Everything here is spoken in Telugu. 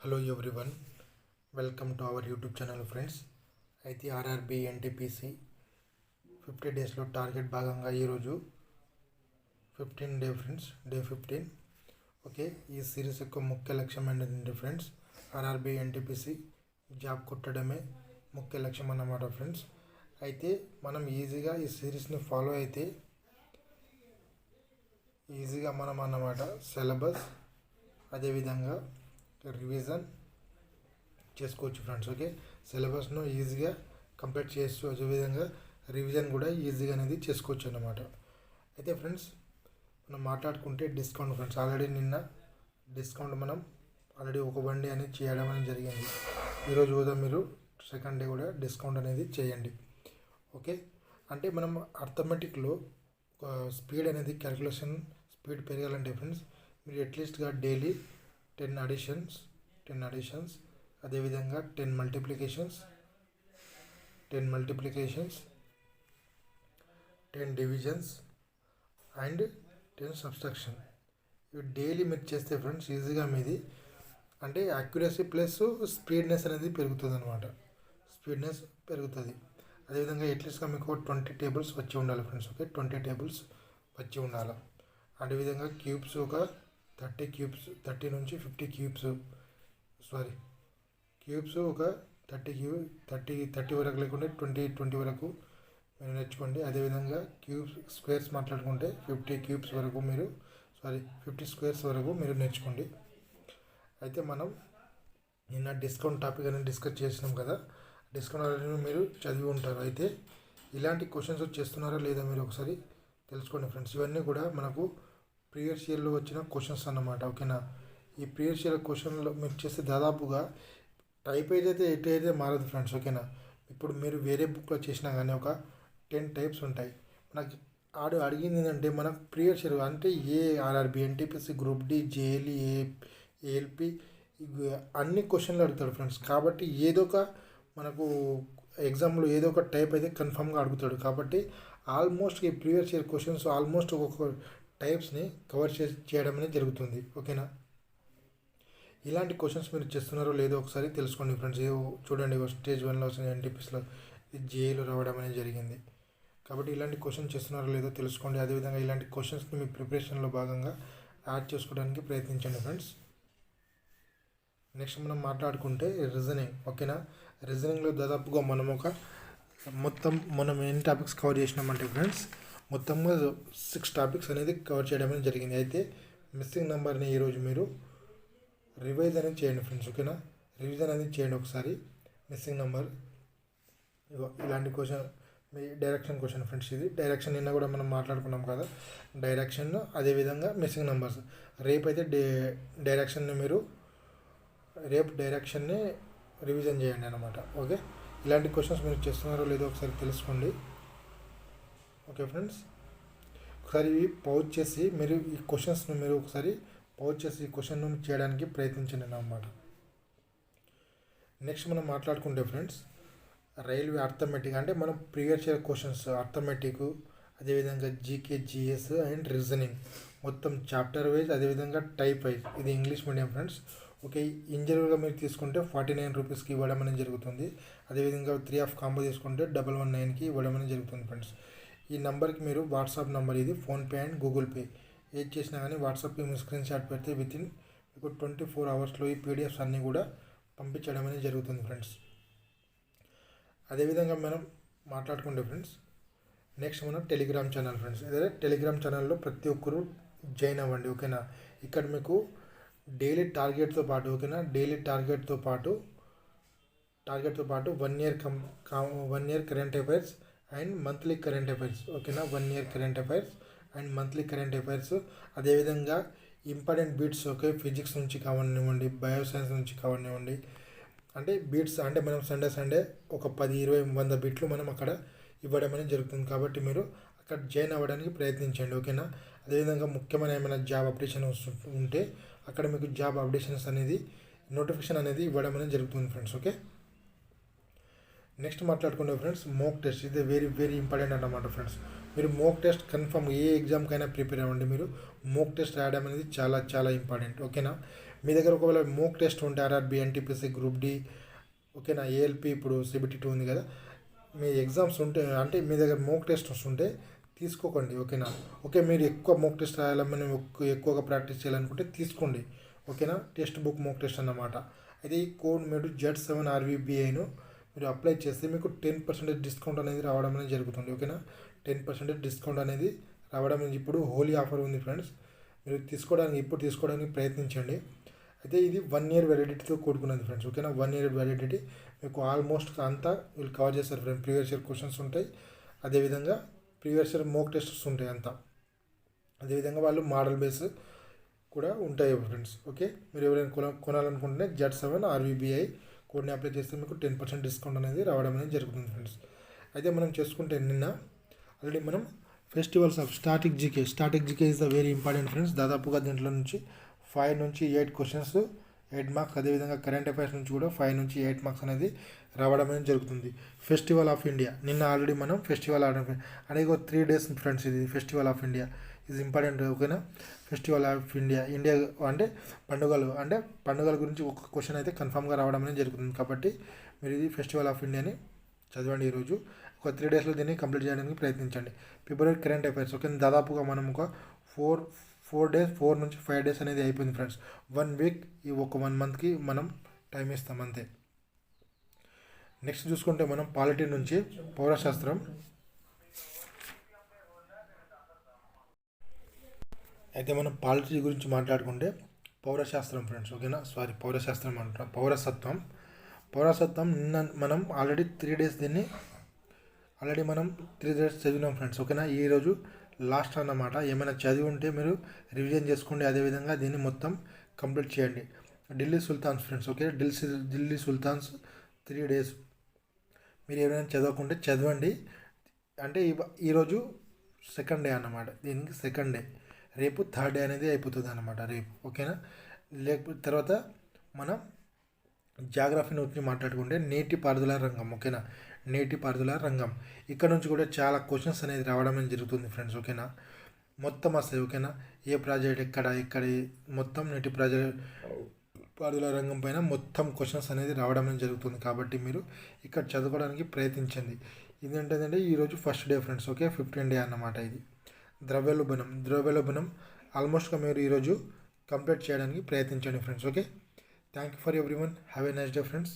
Hello everyone, welcome to our YouTube channel friends. అయితే ఆర్ఆర్బి ఎన్టీపీసీ 50 డేస్లో టార్గెట్ భాగంగా ఈరోజు 15 డే ఫ్రెండ్స్, డే 15. ఓకే, ఈ సిరీస్ యొక్క ముఖ్య లక్ష్యం ఏంటంటే ఫ్రెండ్స్, ఆర్ఆర్బి ఎన్టీపీసీ జాబ్ కొట్టడమే ముఖ్య లక్ష్యం అన్నమాట ఫ్రెండ్స్. అయితే మనం ఈజీగా ఈ సిరీస్ని ఫాలో అయితే ఈజీగా మనం అన్నమాట సిలబస్ అదేవిధంగా రివిజన్ చేసుకోవచ్చు ఫ్రెండ్స్. ఓకే, సిలబస్ను ఈజీగా కంప్లీట్ చేయొచ్చు, అదేవిధంగా రివిజన్ కూడా ఈజీగా అనేది చేసుకోవచ్చు అన్నమాట. అయితే ఫ్రెండ్స్, మనం మాట్లాడుకుంటే డిస్కౌంట్ ఫ్రెండ్స్, ఆల్రెడీ నిన్న డిస్కౌంట్ మనం ఆల్రెడీ ఒక 1 డే అనేది చేయడం అనేది జరిగింది. ఈరోజు కూడా మీరు సెకండ్ డే కూడా డిస్కౌంట్ అనేది చేయండి. ఓకే, అంటే మనం అర్థమెటిక్లో స్పీడ్ అనేది క్యాలిక్యులేషన్ స్పీడ్ పెరగాలంటే ఫ్రెండ్స్, మీరు అట్లీస్ట్గా డైలీ 10 అడిషన్స్ అదేవిధంగా 10 మల్టిప్లికేషన్స్ 10 డివిజన్స్ అండ్ 10 సబ్స్ట్రాక్షన్ ఇవి డైలీ మీరు చేస్తే ఫ్రెండ్స్ ఈజీగా మీది అంటే యాక్యురసీ ప్లస్ స్పీడ్నెస్ అనేది పెరుగుతుంది అనమాట. స్పీడ్నెస్ పెరుగుతుంది. అదేవిధంగా అట్లీస్ట్గా మీకు 20 టేబుల్స్ వచ్చి ఉండాలి ఫ్రెండ్స్. ఓకే, 20 టేబుల్స్ వచ్చి ఉండాలి. అదేవిధంగా క్యూబ్స్ ఒక 30 నుంచి 50 క్యూబ్స్ ఒక 30 వరకు లేకుంటే 20 వరకు మీరు నేర్చుకోండి. అదేవిధంగా స్క్వేర్స్ మాట్లాడుకుంటే 50 స్క్వేర్స్ వరకు మీరు నేర్చుకోండి. అయితే మనం నిన్న డిస్కౌంట్ టాపిక్ అనేది డిస్కస్ చేసినాం కదా, డిస్కౌంట్ అనేది మీరు చదివి ఉంటారు. అయితే ఇలాంటి క్వశ్చన్స్ చేస్తున్నారా లేదా మీరు ఒకసారి తెలుసుకోండి ఫ్రెండ్స్. ఇవన్నీ కూడా మనకు ప్రీవియస్ ఇయర్లో వచ్చిన క్వశ్చన్స్ అన్నమాట. ఓకేనా, ఈ ప్రీవియస్ ఇయర్ క్వశ్చన్లో మీరు చేస్తే దాదాపుగా టైప్ అయితే మారదు ఫ్రెండ్స్. ఓకేనా, ఇప్పుడు మీరు వేరే బుక్లో చేసినా కానీ ఒక 10 టైప్స్ ఉంటాయి. మనకి అడిగింది ఏంటంటే మనకు ప్రీవియస్ ఇయర్ అంటే RRB NTPC group D JLE ALP అన్ని క్వశ్చన్లు అడుగుతాడు ఫ్రెండ్స్. కాబట్టి ఏదో ఒక మనకు ఎగ్జామ్లో ఏదో ఒక టైప్ అయితే కన్ఫామ్గా అడుగుతాడు. కాబట్టి ఆల్మోస్ట్ ఈ ప్రీవియస్ ఇయర్ క్వశ్చన్స్ ఆల్మోస్ట్ ఒక్కొక్క టైప్స్ని కవర్ చేయడం అనేది జరుగుతుంది. ఓకేనా, ఇలాంటి క్వశ్చన్స్ మీరు చేస్తున్నారో లేదో ఒకసారి తెలుసుకోండి ఫ్రెండ్స్. చూడండి, స్టేజ్ 1లో వచ్చిన ఎన్టీపీసీలో జేఏలో రావడం అనేది జరిగింది. కాబట్టి ఇలాంటి క్వశ్చన్ చేస్తున్నారో లేదో తెలుసుకోండి. అదేవిధంగా ఇలాంటి క్వశ్చన్స్ని మీ ప్రిపరేషన్లో భాగంగా యాడ్ చేసుకోవడానికి ప్రయత్నించండి ఫ్రెండ్స్. నెక్స్ట్ మనం మాట్లాడుకుంటే రీజనింగ్. ఓకేనా, రీజనింగ్లో దాదాపుగా మనం ఎన్ని టాపిక్స్ కవర్ చేసినామంటే ఫ్రెండ్స్, మొత్తంగా 6 టాపిక్స్ అనేది కవర్ చేయడం అనేది జరిగింది. అయితే మిస్సింగ్ నెంబర్ని ఈరోజు మీరు రివైజ్ అనేది చేయండి ఫ్రెండ్స్. ఓకేనా, రివిజన్ అనేది చేయండి ఒకసారి. మిస్సింగ్ నెంబర్ ఇలాంటి క్వశ్చన్ మీ డైరెక్షన్ క్వశ్చన్ ఫ్రెండ్స్. ఇది డైరెక్షన్ నిన్న కూడా మనం మాట్లాడుకున్నాం కదా, డైరెక్షన్ అదేవిధంగా మిస్సింగ్ నెంబర్స్. రేపు అయితే డైరెక్షన్ని రివిజన్ చేయండి అనమాట. ఓకే, ఇలాంటి క్వశ్చన్స్ మీరు చేస్తున్నారో లేదో ఒకసారి తెలుసుకోండి. ఓకే ఫ్రెండ్స్, ఒకసారి పౌజ్ చేసి మీరు ఈ క్వశ్చన్స్ను మీరు ఒకసారి పౌజ్ చేసి ఈ క్వశ్చన్ను చేయడానికి ప్రయత్నించండి అన్నమాట. నెక్స్ట్ మనం మాట్లాడుకుంటే ఫ్రెండ్స్, రైల్వే అర్థమెటిక్ అంటే మనం ప్రీవియస్ ఇయర్ క్వశ్చన్స్ అర్థమెటిక్ అదేవిధంగా జీకే జిఎస్ అండ్ రీజనింగ్ మొత్తం చాప్టర్ వైజ్ అదేవిధంగా టైప్ వైజ్. ఇది ఇంగ్లీష్ మీడియం ఫ్రెండ్స్. ఓకే, ఇంజనీర్గా మీరు తీసుకుంటే 49 రూపీస్కి ఇవ్వడం అనేది జరుగుతుంది. అదేవిధంగా 3 ఆఫ్ కాంబో తీసుకుంటే 119కి ఇవ్వడం అనేది జరుగుతుంది ఫ్రెండ్స్. ఈ నెంబర్కి మీరు వాట్సాప్ నెంబర్, ఇది ఫోన్పే అండ్ గూగుల్ పే ఏది చేసినా కానీ వాట్సాప్కి మీరు స్క్రీన్ షాట్ పెడితే వితిన్ మీకు 24 అవర్స్లో ఈ పీడిఎఫ్స్ అన్నీ కూడా పంపించడం అనేది జరుగుతుంది ఫ్రెండ్స్. అదేవిధంగా మనం మాట్లాడుకుంటే ఫ్రెండ్స్, నెక్స్ట్ మనం టెలిగ్రామ్ ఛానల్ ఫ్రెండ్స్. అదే టెలిగ్రామ్ ఛానల్లో ప్రతి ఒక్కరూ జాయిన్ అవ్వండి. ఓకేనా, ఇక్కడ మీకు డైలీ టార్గెట్తో పాటు 1 year current affairs and monthly current affairs. ఓకేనా, 1 year current affairs and monthly current affairs అదేవిధంగా ఇంపార్టెంట్ బీట్స్. ఓకే, ఫిజిక్స్ నుంచి కావనివ్వండి, బయోసైన్స్ నుంచి కావనివ్వండి, అంటే బీట్స్ అంటే మనం సండే ఒక 10, 20, 100 బీట్లు మనం అక్కడ ఇవ్వడం అనేది జరుగుతుంది. కాబట్టి మీరు అక్కడ జాయిన్ అవ్వడానికి ప్రయత్నించండి. ఓకేనా, అదేవిధంగా ముఖ్యమైన ఏమైనా జాబ్ అప్డేషన్ ఉంటే అక్కడ మీకు జాబ్ అప్డేషన్స్ అనేది నోటిఫికేషన్ అనేది ఇవ్వడం అనేది జరుగుతుంది ఫ్రెండ్స్. ఓకే, నెక్స్ట్ మాట్లాడుకుంటే ఫ్రెండ్స్, మోక్ టెస్ట్. ఇది వెరీ వెరీ ఇంపార్టెంట్ అన్నమాట ఫ్రెండ్స్. మీరు మోక్ టెస్ట్ కన్ఫర్మ్ ఏ ఎగ్జామ్కైనా ప్రిపేర్ అవ్వండి. మీరు మోక్ టెస్ట్ రాయడం అనేది చాలా చాలా ఇంపార్టెంట్. ఓకేనా, మీ దగ్గర ఒకవేళ మోక్ టెస్ట్ ఉంటే ఆర్ఆర్బి, ఎన్టీపీసీ, గ్రూప్ డి, ఓకేనా, ఏఎల్పి, ఇప్పుడు సిబిటి2 ఉంది కదా, మీ ఎగ్జామ్స్ ఉంటే అంటే మీ దగ్గర మోక్ టెస్ట్స్ ఉంటే తీసుకోకండి, ఓకేనా. ఓకే, మీరు ఎక్కువ మోక్ టెస్ట్ రాయాలని ఎక్కువగా ప్రాక్టీస్ చేయాలనుకుంటే తీసుకోండి, ఓకేనా. టెక్స్ట్ బుక్ మోక్ టెస్ట్ అన్నమాట. అయితే ఈ కోడ్ మీరు Z7 RVBIను మీరు అప్లై చేస్తే మీకు 10% డిస్కౌంట్ అనేది రావడం అనేది జరుగుతుంది, ఓకేనా. 10% డిస్కౌంట్ అనేది రావడం అనేది ఇప్పుడు హోలీ ఆఫర్ ఉంది ఫ్రెండ్స్, మీరు తీసుకోవడానికి ప్రయత్నించండి. అయితే ఇది 1 year వ్యాలిడిటీతో కూడుకున్నది ఫ్రెండ్స్, ఓకేనా. 1 year వ్యాలిడిటీ మీకు ఆల్మోస్ట్ అంతా వీళ్ళు కవర్ చేస్తారు ఫ్రెండ్స్. ప్రీవియస్ ఇయర్ క్వశ్చన్స్ ఉంటాయి, అదేవిధంగా ప్రీవియస్ ఇయర్ మోక్ టెస్ట్స్ ఉంటాయి అంతా, అదేవిధంగా వాళ్ళు మోడల్ బేస్ కూడా ఉంటాయి ఫ్రెండ్స్. ఓకే, మీరు ఎవరైనా కొనాలనుకుంటే Z7 RVBI కోడ్ని అప్లై చేస్తే మీకు 10% డిస్కౌంట్ అనేది రావడం అనేది జరుగుతుంది ఫ్రెండ్స్. అయితే మనం చేసుకుంటే నిన్న ఆల్రెడీ మనం festivals of static GK is the very important friends. దాదాపుగా దీంట్లో నుంచి 5 నుంచి 8 క్వశ్చన్స్ 8 మార్క్స్, అదేవిధంగా కరెంట్ అఫైర్స్ నుంచి కూడా 5 నుంచి 8 మార్క్స్ అనేది రావడం అనేది జరుగుతుంది. ఫెస్టివల్ ఆఫ్ ఇండియా నిన్న ఆల్రెడీ మనం ఫెస్టివల్ అనేది 3 days ఫ్రెండ్స్. ఇది festival of India is important, ఓకేనా. ఫెస్టివల్ ఆఫ్ ఇండియా అంటే పండుగల గురించి ఒక క్వశ్చన్ అయితే కన్ఫామ్గా రావడం అనేది జరుగుతుంది. కాబట్టి మీరు ఇది ఫెస్టివల్ ఆఫ్ ఇండియాని చదవండి ఈరోజు. ఒక 3 daysలో దీన్ని కంప్లీట్ చేయడానికి ప్రయత్నించండి. ఫిబ్రవరి కరెంట్ అఫైర్స్, ఓకే, దాదాపుగా మనం ఒక 4 నుంచి 5 days అనేది అయిపోయింది ఫ్రెండ్స్. 1 week, ఈ ఒక 1 monthకి మనం టైం ఇస్తాం అంతే. నెక్స్ట్ చూసుకుంటే మనం పాలిటీ నుంచి పౌరశాస్త్రం. అయితే మనం పాలిటీ గురించి మాట్లాడుకుంటే పౌరశాస్త్రం ఫ్రెండ్స్, ఓకేనా. పౌరశాస్త్రం అంటాం, పౌరసత్వం నిన్న మనం ఆల్రెడీ 3 days దీన్ని మనం 3 days చదివినాం ఫ్రెండ్స్, ఓకేనా. ఈరోజు లాస్ట్ అన్నమాట. ఏమైనా చదివి ఉంటే మీరు రివిజన్ చేసుకోండి, అదేవిధంగా దీన్ని మొత్తం కంప్లీట్ చేయండి. Delhi sultans friends, okay, Delhi sultans 3 days మీరు ఏమైనా చదవకుంటే చదవండి. అంటే ఈరోజు సెకండ్ డే అన్నమాట, దీనికి సెకండ్ డే, రేపు థర్డ్ డే అనేది అయిపోతుంది అన్నమాట రేపు, ఓకేనా. లేకపోతే తర్వాత మనం జాగ్రఫీ నుంచి మాట్లాడుకుంటే నీటిపారుదల రంగం, ఓకేనా. నీటిపారుదల రంగం ఇక్కడ నుంచి కూడా చాలా క్వశ్చన్స్ అనేది రావడం జరుగుతుంది ఫ్రెండ్స్, ఓకేనా. మొత్తం వస్తాయి, ఓకేనా. ఏ ప్రాజెక్ట్ ఎక్కడ మొత్తం నీటిపారుదల రంగం పైన మొత్తం క్వశ్చన్స్ అనేది రావడం జరుగుతుంది. కాబట్టి మీరు ఇక్కడ చదువుకోవడానికి ప్రయత్నించండి. ఇదేంటంటే ఈరోజు first day friends, okay, 15th day అన్నమాట. ఇది ద్రవ్యోల్బణం ఆల్మోస్ట్గా మీరు ఈరోజు కంప్లీట్ చేయడానికి ప్రయత్నించండి friends, okay. Thank you for everyone. Have a nice day friends.